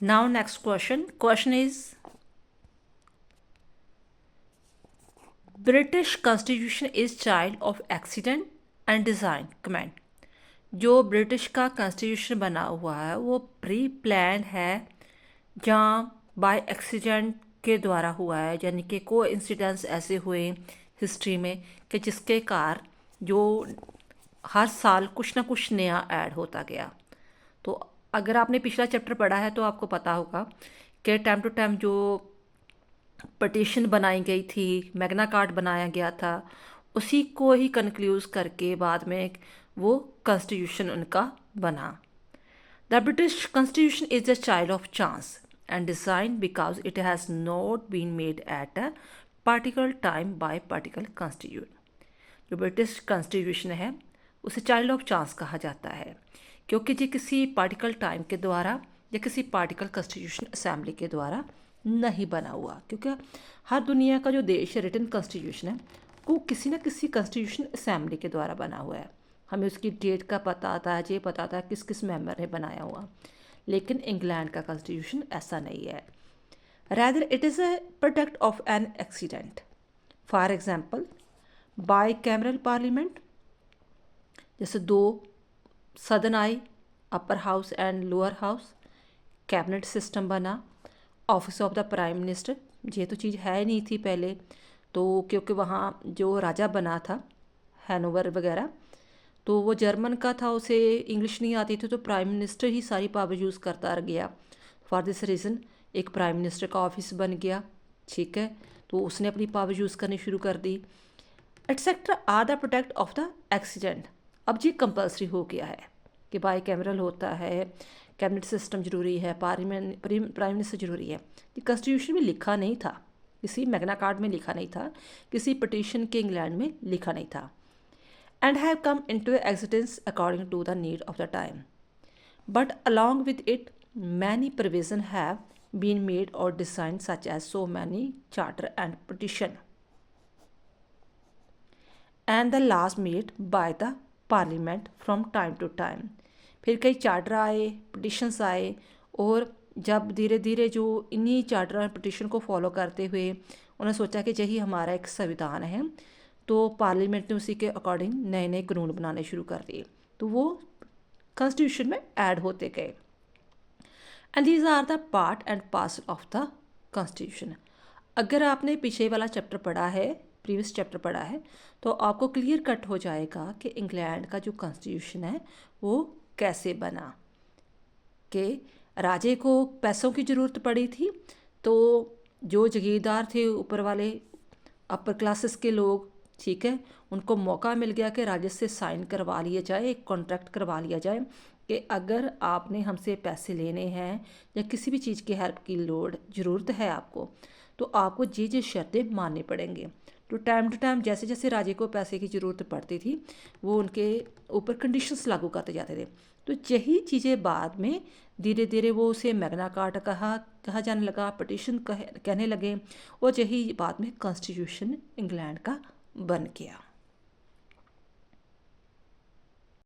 Now next question is British Constitution is child of accident and design. Comment. जो British का constitution बना हुआ है वो प्री प्लान है जहाँ बाय एक्सीडेंट के द्वारा हुआ है, यानी कि को इंसिडेंट्स ऐसे हुए हिस्ट्री में कि जिसके कारण जो हर साल कुछ ना कुछ नया ऐड होता गया। तो अगर आपने पिछला चैप्टर पढ़ा है तो आपको पता होगा कि टाइम टू टाइम जो पटिशन बनाई गई थी, मैग्ना कार्ट बनाया गया था, उसी को ही कंक्लूज करके बाद में वो कॉन्स्टिट्यूशन उनका बना। The British constitution is the child of chance and design because it has not been made at a particular time by particular constitute. जो ब्रिटिश कॉन्स्टिट्यूशन है उसे चाइल्ड ऑफ चांस कहा जाता है क्योंकि ये किसी पार्टिकल टाइम के द्वारा या किसी पार्टिकल कॉन्स्टिट्यूशन असेंबली के द्वारा नहीं बना हुआ, क्योंकि हर दुनिया का जो देश है रिटन कॉन्स्टिट्यूशन है वो किसी न किसी कॉन्स्टिट्यूशन असेंबली के द्वारा बना हुआ है। हमें उसकी डेट का पता आता है, ये पता आता है किस किस मेंबर ने बनाया हुआ। लेकिन इंग्लैंड का कॉन्स्टिट्यूशन ऐसा नहीं है। Rather it is a product of an accident. For example bicameral parliament, जैसे दो सदन आई, upper house and lower house, cabinet system बना, office of the prime minister. ये तो चीज़ है नहीं थी पहले, तो क्योंकि वहाँ जो राजा बना था हैनोवर वगैरह, तो वो जर्मन का था, उसे इंग्लिश नहीं आती थी, तो प्राइम मिनिस्टर ही सारी पावर यूज़ करता रह गया। फॉर दिस रीज़न एक प्राइम मिनिस्टर का ऑफिस बन गया, ठीक है, तो उसने अपनी पावर यूज़ करनी शुरू कर दी। Etcetera are the product of the accident. अब ये कंपल्सरी हो गया है कि बाई कैमरल होता है, कैबिनेट सिस्टम ज़रूरी है, पार्लियामेंट प्राइम मिनिस्टर ज़रूरी है। ये कॉन्स्टिट्यूशन में लिखा नहीं था, किसी मैग्ना कार्ट में लिखा नहीं था, किसी पटिशन के इंग्लैंड में लिखा नहीं था। And have come into existence according to the need of the time, but along with it many provision have been made और design such as so many charter and petition and the last made by the parliament from time to time. फिर कई charter आए, petitions आए, और जब धीरे धीरे जो इन्हीं चार्टर और पटिशन को फॉलो करते हुए उन्होंने सोचा कि यही हमारा एक संविधान है, तो पार्लियामेंट ने उसी के अकॉर्डिंग नए नए कानून बनाने शुरू कर दिए, तो वो कॉन्स्टिट्यूशन में ऐड होते गए। And these are the part and parcel of the constitution. अगर आपने पीछे वाला चैप्टर पढ़ा है, प्रीवियस चैप्टर पढ़ा है, तो आपको क्लियर कट हो जाएगा कि इंग्लैंड का जो कॉन्स्टिट्यूशन है वो कैसे बना। कि राजे को पैसों की ज़रूरत पड़ी थी, तो जो जागीरदार थे ऊपर वाले अपर क्लासेस के लोग, ठीक है, उनको मौका मिल गया कि राजे से साइन करवा लिया जाए, एक कॉन्ट्रैक्ट करवा लिया जाए कि अगर आपने हमसे पैसे लेने हैं या किसी भी चीज़ की हेल्प की ज़रूरत है आपको, तो आपको ये शर्तें माननी पड़ेंगी। तो टाइम टू टाइम जैसे जैसे राजे को पैसे की ज़रूरत पड़ती थी वो उनके ऊपर कंडीशंस लागू करते जाते थे। तो यही चीज़ें बाद में धीरे धीरे वो उसे मैग्ना कार्टा कहा जाने लगा, पटिशन कहने लगे, और यही बाद में कॉन्स्टिट्यूशन इंग्लैंड का बन गया।